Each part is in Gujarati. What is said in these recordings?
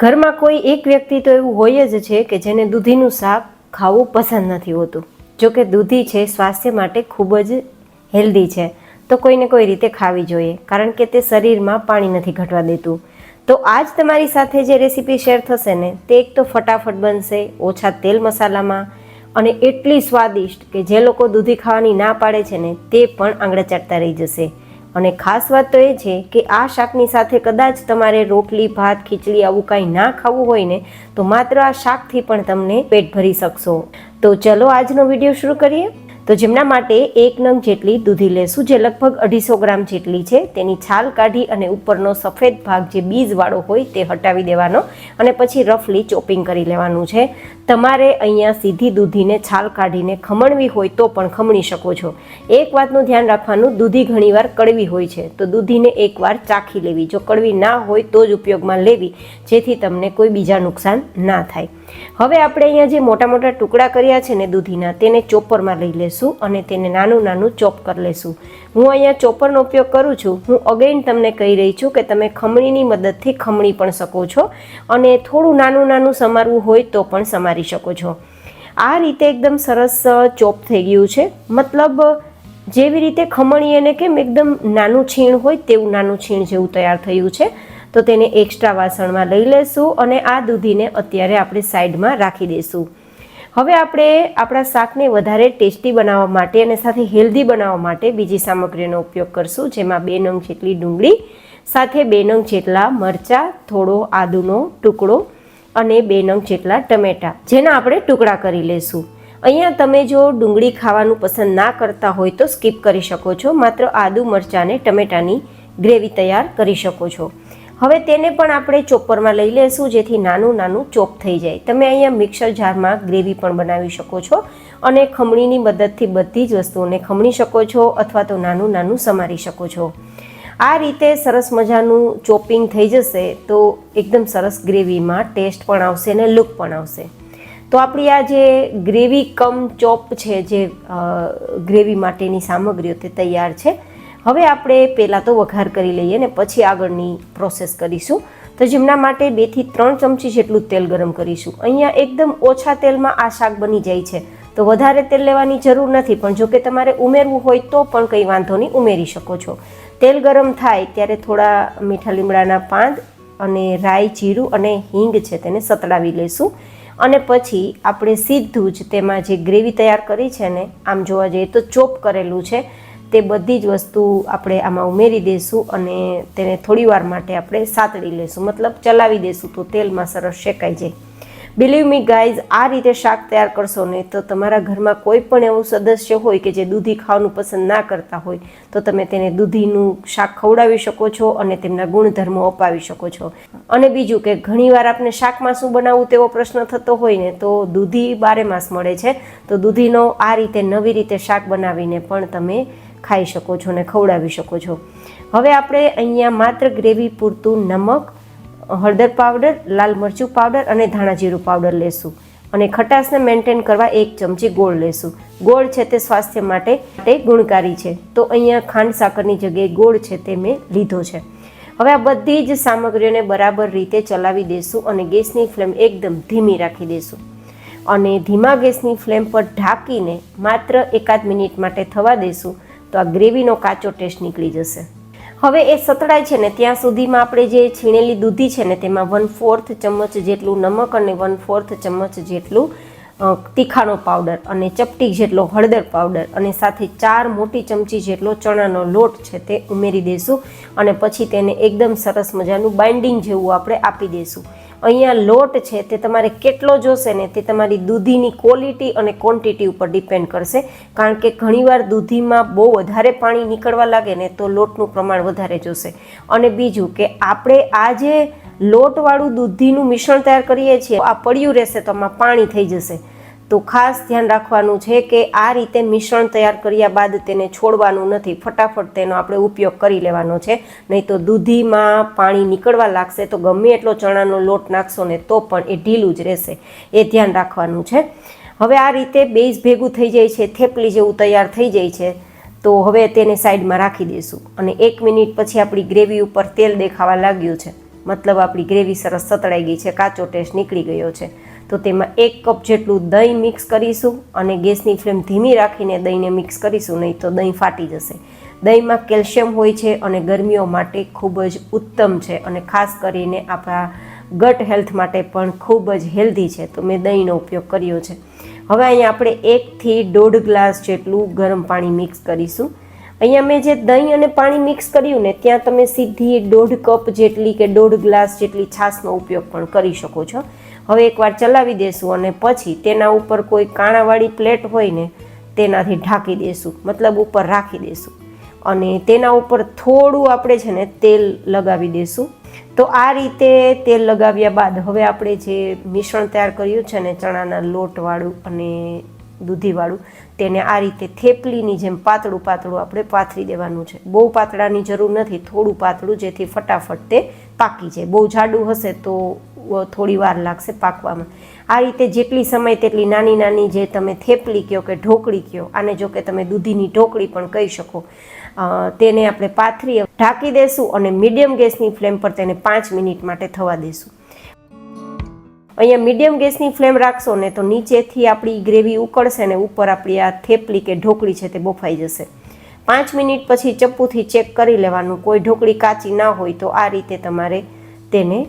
ઘરમાં કોઈ એક વ્યક્તિ તો એવું હોય જ છે કે જેને દૂધીનું શાક ખાવું પસંદ નથી હોતું. જો કે દૂધી છે સ્વાસ્થ્ય માટે ખૂબ જ હેલ્ધી છે, તો કોઈને કોઈ રીતે ખાવી જોઈએ, કારણ કે તે શરીરમાં પાણી નથી ઘટવા દેતું. તો આજ તમારી સાથે જે રેસીપી શેર થશે ને, તે એક તો ફટાફટ બનશે, ઓછા તેલ મસાલામાં, અને એટલી સ્વાદિષ્ટ કે જે લોકો દૂધી ખાવાની ના પાડે છે ને, તે પણ આંગળા ચાટતા રહી જશે. અને ખાસ વાત તો એ છે કે આ શાકની સાથે કદાચ તમારે રોટલી, ભાત, ખીચડી આવું કાંઈ ના ખાવું હોય ને, તો માત્ર આ શાકથી પણ તમને પેટ ભરી શકશો. તો ચલો આજનો વિડીયો શરૂ કરીએ. તો જેમના માટે 1 નંગ જેટલી દૂધી લેશું, જે લગભગ 250 ગ્રામ જેટલી છે. તેની છાલ કાઢી અને ઉપરનો સફેદ ભાગ જે બીજવાળો હોય તે હટાવી દેવાનો, અને પછી રફલી ચોપિંગ કરી લેવાનું છે. તમારે અહીંયા સીધી દૂધીને છાલ કાઢીને ખમણવી હોય તો પણ ખમણી શકો છો. એક વાતનું ધ્યાન રાખવાનું, દૂધી ઘણીવાર કડવી હોય છે, તો દૂધીને એકવાર ચાખી લેવી. જો કડવી ના હોય તો જ ઉપયોગમાં લેવી, જેથી તમને કોઈ બીજા નુકસાન ના થાય. હવે આપણે અહીંયા જે મોટા મોટા ટુકડા કર્યા છે ને દૂધીના, તેને ચોપરમાં લઈ લેશું અને તેને નાનું નાનું ચોપ કરી લેશું. હું અહીંયા ચોપરનો ઉપયોગ કરું છું. હું અગેન તમને કહી રહી છું કે તમે ખમણીની મદદથી ખમણી પણ શકો છો, અને થોડું નાનું નાનું સમારવું હોય તો પણ સમારી શકો છો. આ રીતે એકદમ સરસ ચોપ થઈ ગયું છે. મતલબ જેવી રીતે ખમણીએ ને કેમ એકદમ નાનું છીણ હોય તેવું નાનું છીણ જેવું તૈયાર થયું છે. તો તેને એક્સ્ટ્રા વાસણમાં લઈ લેશું અને આ દૂધીને અત્યારે આપણે સાઈડમાં રાખી દઈશું. હવે આપણે આપણા શાકને વધારે ટેસ્ટી બનાવવા માટે અને સાથે હેલ્ધી બનાવવા માટે બીજી સામગ્રીનો ઉપયોગ કરશું, જેમાં 2 નંગ જેટલી ડુંગળી, સાથે 2 નંગ જેટલા મરચાં, થોડો આદુનો ટુકડો અને 2 નંગ જેટલા ટમેટાં, જેના આપણે ટુકડા કરી લેશું. અહીંયા તમે જો ડુંગળી ખાવાનું પસંદ ના કરતા હોય તો સ્કીપ કરી શકો છો, માત્ર આદુ, મરચાં અને ટમેટાની ગ્રેવી તૈયાર કરી શકો છો. હવે તેને પણ આપણે ચોપરમાં લઈ લેશું, જેથી નાનું નાનું ચોપ થઈ જાય. તમે અહીંયા મિક્સર જારમાં ગ્રેવી પણ બનાવી શકો છો અને ખમણીની મદદથી બધી જ વસ્તુઓને ખમણી શકો છો, અથવા તો નાનું નાનું સમારી શકો છો. આ રીતે સરસ મજાનું ચોપિંગ થઈ જશે તો એકદમ સરસ ગ્રેવીમાં ટેસ્ટ પણ આવશે અને લુક પણ આવશે. તો આપણી આ જે ગ્રેવી કમ ચોપ છે, જે ગ્રેવી માટેની સામગ્રીઓ તે તૈયાર છે. હવે આપણે પહેલાં તો વઘાર કરી લઈએ ને પછી આગળની પ્રોસેસ કરીશું. તો જેમના માટે 2 થી 3 ચમચી જેટલું તેલ ગરમ કરીશું. અહીંયા એકદમ ઓછા તેલમાં આ શાક બની જાય છે, તો વધારે તેલ લેવાની જરૂર નથી, પણ જો કે તમારે ઉમેરવું હોય તો પણ કંઈ વાંધો નહીં, ઉમેરી શકો છો. તેલ ગરમ થાય ત્યારે થોડા મીઠા લીમડાના પાન અને રાઈ, જીરું અને હિંગ છે તેને સતડાવી લઈશું. અને પછી આપણે સીધું જ તેમાં જે ગ્રેવી તૈયાર કરી છે ને, આમ જોવા જઈએ તો ચોપ કરેલું છે, તે બધી જ વસ્તુ આપણે આમાં ઉમેરી દઈશું અને તેને થોડી વાર માટે આપણે સાતળી લઈશું, મતલબ ચલાવી દઈશું તો તેલમાં સરસ શેકાઈ જાય. બિલીવ મી ગાઈઝ, આ રીતે શાક તૈયાર કરશો ને તો તમારા ઘરમાં કોઈ પણ એવું સદસ્ય હોય કે જે દૂધી ખાવાનું પસંદ ના કરતા હોય, તો તમે તેને દૂધીનું શાક ખવડાવી શકો છો અને તેમના ગુણધર્મો અપાવી શકો છો. અને બીજું કે ઘણીવાર આપણે શાકમાં શું બનાવવું તેવો પ્રશ્ન થતો હોય ને, તો દૂધી 12 માસ મળે છે, તો દૂધીનો આ રીતે નવી રીતે શાક બનાવીને પણ તમે ખાઈ શકો છો અને ખવડાવી શકો છો. હવે આપણે અહીંયા માત્ર ગ્રેવી પૂરતું નમક, હળદર પાવડર, લાલ મરચું પાવડર અને ધાણા જીરું પાવડર લેશું. અને ખટાશને મેન્ટેન કરવા 1 ચમચી ગોળ લેશું. ગોળ છે તે સ્વાસ્થ્ય માટે ગુણકારી છે, તો અહીંયા ખાંડ સાકરની જગ્યાએ ગોળ છે તે મેં લીધો છે. હવે આ બધી જ સામગ્રીઓને બરાબર રીતે ચલાવી દઈશું અને ગેસની ફ્લેમ એકદમ ધીમી રાખી દઈશું. અને ધીમા ગેસની ફ્લેમ પર ઢાંકીને માત્ર 1-8 મિનિટ માટે થવા દઈશું, તો આ ગ્રેવીનો કાચો ટેસ્ટ નીકળી જશે. હવે એ સતળાય છે ને ત્યાં સુધીમાં આપણે જે છીણેલી દૂધી છે ને, તેમાં 1/4 ચમચ જેટલું નમક અને 1/4 ચમચ જેટલું તીખાનો પાવડર અને ચપટી જેટલો હળદર પાવડર અને સાથે 4 મોટી ચમચી જેટલો ચણાનો લોટ છે તે ઉમેરી દઈશું. અને પછી તેને એકદમ સરસ મજાનું બાઇન્ડિંગ જેવું આપણે આપી દઈશું. અહીંયા લોટ છે તે તમારે કેટલો જોશે ને, તે તમારી દૂધીની ક્વોલિટી અને ક્વોન્ટિટી ઉપર ડિપેન્ડ કરશે, કારણ કે ઘણીવાર દૂધીમાં બહુ વધારે પાણી નીકળવા લાગે ને તો લોટનું પ્રમાણ વધારે જોશે. અને બીજું કે આપણે આ જે લોટવાળું દૂધીનું મિશ્રણ તૈયાર કરીએ છીએ, આ પડ્યું રહેશે તો આમાં પાણી થઈ જશે. તો ખાસ ધ્યાન રાખવાનું છે કે આ રીતે મિશ્રણ તૈયાર કર્યા બાદ તેને છોડવાનું નથી, ફટાફટ તેનો આપણે ઉપયોગ કરી લેવાનો છે. નહીં તો દૂધીમાં પાણી નીકળવા લાગશે તો ગમે એટલો ચણાનો લોટ નાખશો ને તો પણ એ ઢીલું જ રહેશે, એ ધ્યાન રાખવાનું છે. હવે આ રીતે બેઝ ભેગું થઈ જાય છે, થેપલી જેવું તૈયાર થઈ જાય છે, તો હવે તેને સાઈડમાં રાખી દઈશું. અને 1 મિનિટ પછી આપણી ગ્રેવી ઉપર તેલ દેખાવા લાગ્યું છે, મતલબ આપણી ગ્રેવી સરસ સતળાઈ ગઈ છે, કાચો ટેસ્ટ નીકળી ગયો છે. તો તેમાં 1 કપ જેટલું દહીં મિક્સ કરીશું અને ગેસની ફ્લેમ ધીમી રાખીને દહીંને મિક્સ કરીશું, નહીં તો દહીં ફાટી જશે. દહીંમાં કેલ્શિયમ હોય છે અને ગરમીઓ માટે ખૂબ જ ઉત્તમ છે અને ખાસ કરીને આપણા ગટ હેલ્થ માટે પણ ખૂબ જ હેલ્ધી છે. તો મેં દહીંનો ઉપયોગ કર્યો છે. હવે અહીંયા આપણે 1 થી 1.5 ગ્લાસ જેટલું ગરમ પાણી મિક્સ કરીશું. અહીંયા મેં જે દહીં અને પાણી મિક્સ કર્યું ને ત્યાં તમે સીધી 1.5 કપ જેટલી કે 1.5 ગ્લાસ જેટલી છાશનો ઉપયોગ પણ કરી શકો છો. હવે એકવાર ચલાવી દેશું અને પછી તેના ઉપર કોઈ કાણાવાળી પ્લેટ હોય ને તેનાથી ઢાંકી દેશું, મતલબ ઉપર રાખી દેશું અને તેના ઉપર થોડું આપણે છે ને તેલ લગાવી દેશું. તો આ રીતે તેલ લગાવ્યા બાદ હવે આપણે જે મિશ્રણ તૈયાર કર્યું છે ને ચણાના લોટવાળું અને દૂધીવાળું, તેને આ રીતે થેપલીની જેમ પાતળું પાતળું આપણે પાથરી દેવાનું છે. બહુ પાતળાની જરૂર નથી, થોડું પાતળું, જેથી ફટાફટ તે પાકી જાય. બહુ જાડું હશે તો થોડી વાર લાગશે પાકવામાં. આ રીતે જેટલી સમય તેટલી નાની નાની જે તમે થેપલી કહો કે ઢોકળી કહો, આને જો કે તમે દૂધીની ઢોકળી પણ કહી શકો, તેને આપણે પાથરી ઢાંકી દેશું અને મીડિયમ ગેસની ફ્લેમ પર તેને 5 મિનિટ માટે થવા દેશું. અહીંયા મીડિયમ ગેસની ફ્લેમ રાખશો ને તો નીચેથી આપણી ગ્રેવી ઉકળશે ને ઉપર આપણી આ થેપલી કે ઢોકળી છે તે બફાઈ જશે. 5 મિનિટ પછી ચપ્પુથી ચેક કરી લેવાનું, કોઈ ઢોકળી કાચી ના હોય તો આ રીતે તમારે તેને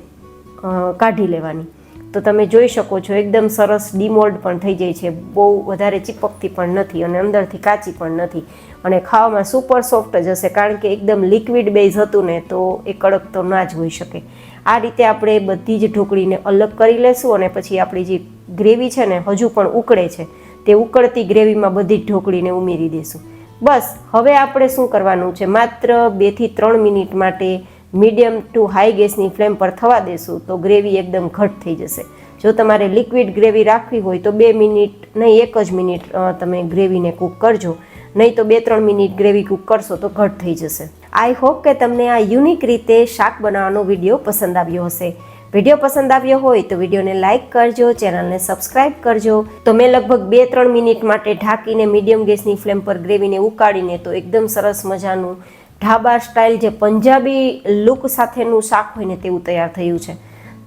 કાઢી લેવાની. તો તમે જોઈ શકો છો એકદમ સરસ ડીમોલ્ડ પણ થઈ જાય છે, બહુ વધારે ચીપકતી પણ નથી અને અંદરથી કાચી પણ નથી અને ખાવામાં સુપર સોફ્ટ જ હશે, કારણ કે એકદમ લિક્વિડ બેઝ હતું ને તો એ કડક તો ના જ હોઈ શકે. આ રીતે આપણે બધી જ ઢોકળીને અલગ કરી લેશું અને પછી આપણી જે ગ્રેવી છે ને હજુ પણ ઉકળે છે, તે ઉકળતી ગ્રેવીમાં બધી જ ઢોકળીને ઉમેરી દઈશું. બસ હવે આપણે શું કરવાનું છે, માત્ર 2 થી 3 મિનિટ માટે મીડિયમ ટુ હાઈ ગેસની ફ્લેમ પર થવા દેશું તો ગ્રેવી એકદમ ઘટ થઈ જશે. જો તમારે લિક્વિડ ગ્રેવી રાખવી હોય તો 2 મિનિટ નહીં 1 જ મિનિટ તમે ગ્રેવીને કૂક કરજો, નહીં તો 2-3 મિનિટ ગ્રેવી કૂક કરશો તો ઘટ થઈ જશે. આઈ હોપ કે તમને આ યુનિક રીતે શાક બનાવવાનો વિડીયો પસંદ આવ્યો હશે. વિડીયો પસંદ આવ્યો હોય તો વિડીયોને લાઇક કરજો, ચેનલને સબસ્ક્રાઇબ કરજો. તો મેં લગભગ 2-3 મિનિટ માટે ઢાંકીને મીડિયમ ગેસની ફ્લેમ પર ગ્રેવીને ઉકાળીને તો એકદમ સરસ મજાનું ઢાબા સ્ટાઇલ જે પંજાબી લુક સાથેનું શાક હોય ને તેવું તૈયાર થયું છે.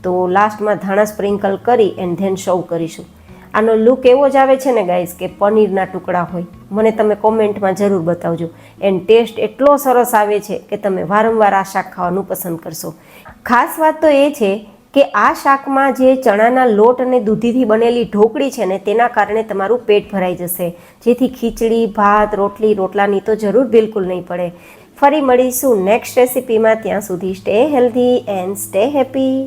તો લાસ્ટમાં ધાણા સ્પ્રિંકલ કરી એન્ડ ધેન સર્વ કરીશું. આનો લુક એવો જ આવે છે ને ગાઈઝ કે પનીરના ટુકડા હોય. મને તમે કોમેન્ટમાં જરૂર બતાવજો. એન્ડ ટેસ્ટ એટલો સરસ આવે છે કે તમે વારંવાર આ શાક ખાવાનું પસંદ કરશો. ખાસ વાત તો એ છે કે આ શાકમાં જે ચણાના લોટ અને દૂધીથી બનેલી ઢોકળી છે ને તેના કારણે તમારું પેટ ભરાઈ જશે, જેથી ખીચડી, ભાત, રોટલી, રોટલાની તો જરૂર બિલકુલ નહીં પડે. ફરી મળીશું નેક્સ્ટ રેસીપીમાં. ત્યાં સુધી stay healthy and stay happy.